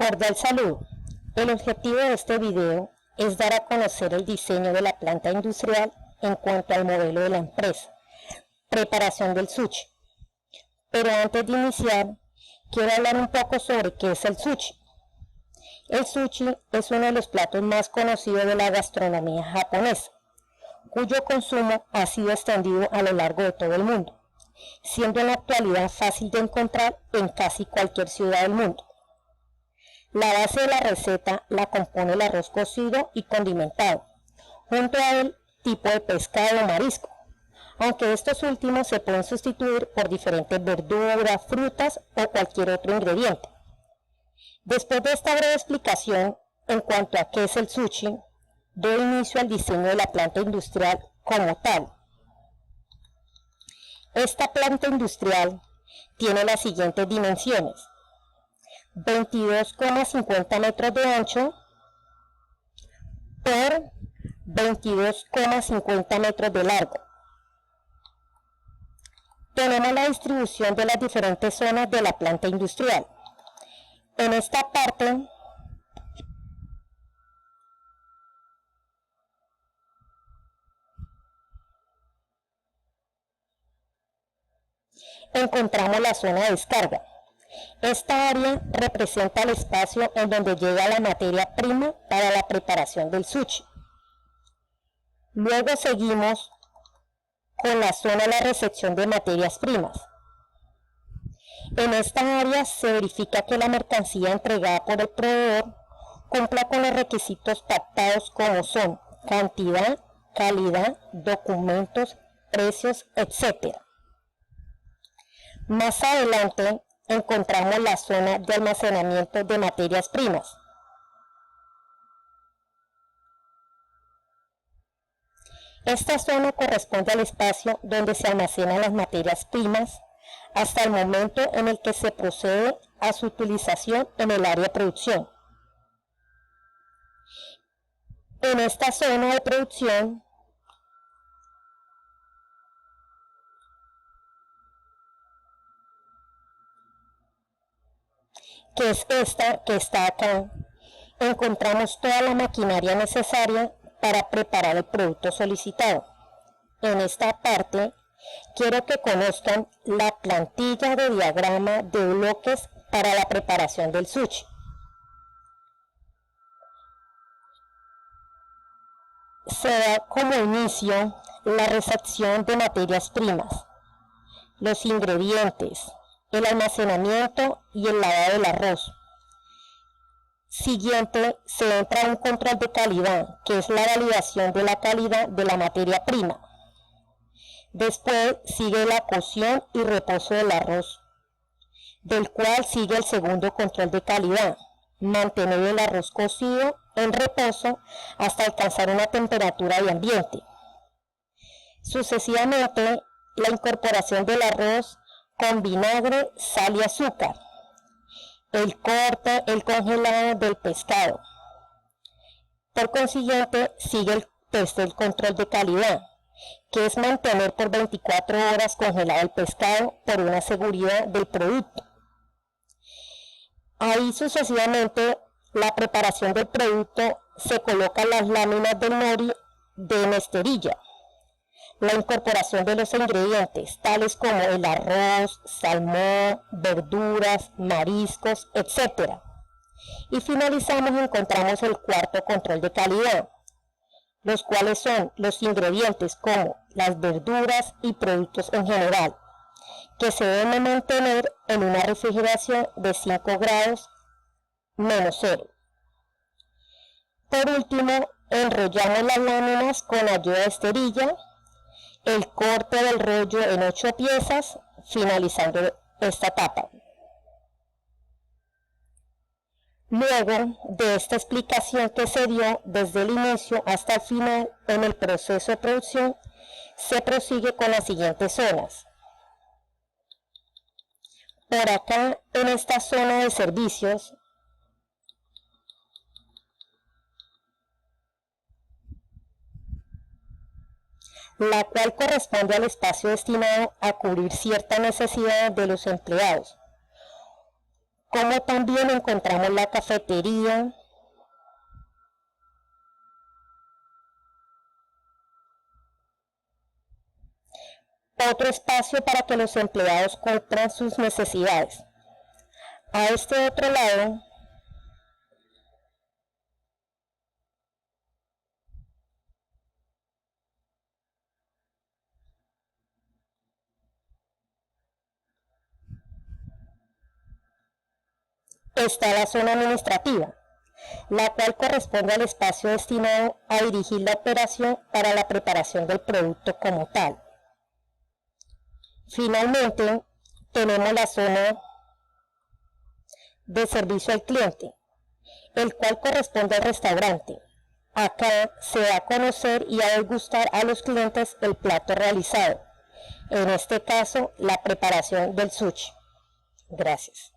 Cordial saludo. El objetivo de este video es dar a conocer el diseño de la planta industrial en cuanto al modelo de la empresa, preparación del sushi. Pero antes de iniciar, quiero hablar un poco sobre qué es el sushi. El sushi es uno de los platos más conocidos de la gastronomía japonesa, cuyo consumo ha sido extendido a lo largo de todo el mundo, siendo en la actualidad fácil de encontrar en casi cualquier ciudad del mundo. La base de la receta la compone el arroz cocido y condimentado, junto a él tipo de pescado o marisco, aunque estos últimos se pueden sustituir por diferentes verduras, frutas o cualquier otro ingrediente. Después de esta breve explicación en cuanto a qué es el sushi, doy inicio al diseño de la planta industrial como tal. Esta planta industrial tiene las siguientes dimensiones: 22,50 metros de ancho por 22,50 metros de largo. Tenemos la distribución de las diferentes zonas de la planta industrial. En esta parte encontramos la zona de descarga. Esta área representa el espacio en donde llega la materia prima para la preparación del sushi. Luego seguimos con la zona de la recepción de materias primas. En esta área se verifica que la mercancía entregada por el proveedor cumpla con los requisitos pactados, como son cantidad, calidad, documentos, precios, etc. Más adelante encontramos la zona de almacenamiento de materias primas. Esta zona corresponde al espacio donde se almacenan las materias primas hasta el momento en el que se procede a su utilización en el área de producción. En esta zona de producción que es esta que está acá, encontramos toda la maquinaria necesaria para preparar el producto solicitado. En esta parte quiero que conozcan la plantilla de diagrama de bloques para la preparación del sushi. Se da como inicio la recepción de materias primas, los ingredientes, el almacenamiento y el lavado del arroz. Siguiente, se entra a un control de calidad, que es la validación de la calidad de la materia prima. Después sigue la cocción y reposo del arroz, del cual sigue el segundo control de calidad: mantener el arroz cocido en reposo hasta alcanzar una temperatura de ambiente. Sucesivamente, la incorporación del arroz con vinagre, sal y azúcar, el corte, el congelado del pescado. Por consiguiente, sigue el test del control de calidad, que es mantener por 24 horas congelado el pescado por una seguridad del producto. Ahí sucesivamente, la preparación del producto, se colocan las láminas del nori de esterilla, la incorporación de los ingredientes tales como el arroz, salmón, verduras, mariscos, etc. Y finalizamos y encontramos el cuarto control de calidad, los cuales son los ingredientes como las verduras y productos en general, que se deben mantener en una refrigeración de 5 grados -0. Por último, enrollamos las láminas con ayuda de esterilla, el corte del rollo en 8 piezas, finalizando esta etapa. Luego de esta explicación que se dio desde el inicio hasta el final en el proceso de producción, se prosigue con las siguientes zonas. Por acá, en esta zona de servicios, la cual corresponde al espacio destinado a cubrir cierta necesidad de los empleados, como también encontramos la cafetería, otro espacio para que los empleados cumplan sus necesidades. A este otro lado está la zona administrativa, la cual corresponde al espacio destinado a dirigir la operación para la preparación del producto como tal. Finalmente, tenemos la zona de servicio al cliente, el cual corresponde al restaurante. Acá se da a conocer y a degustar a los clientes el plato realizado, en este caso la preparación del sushi. Gracias.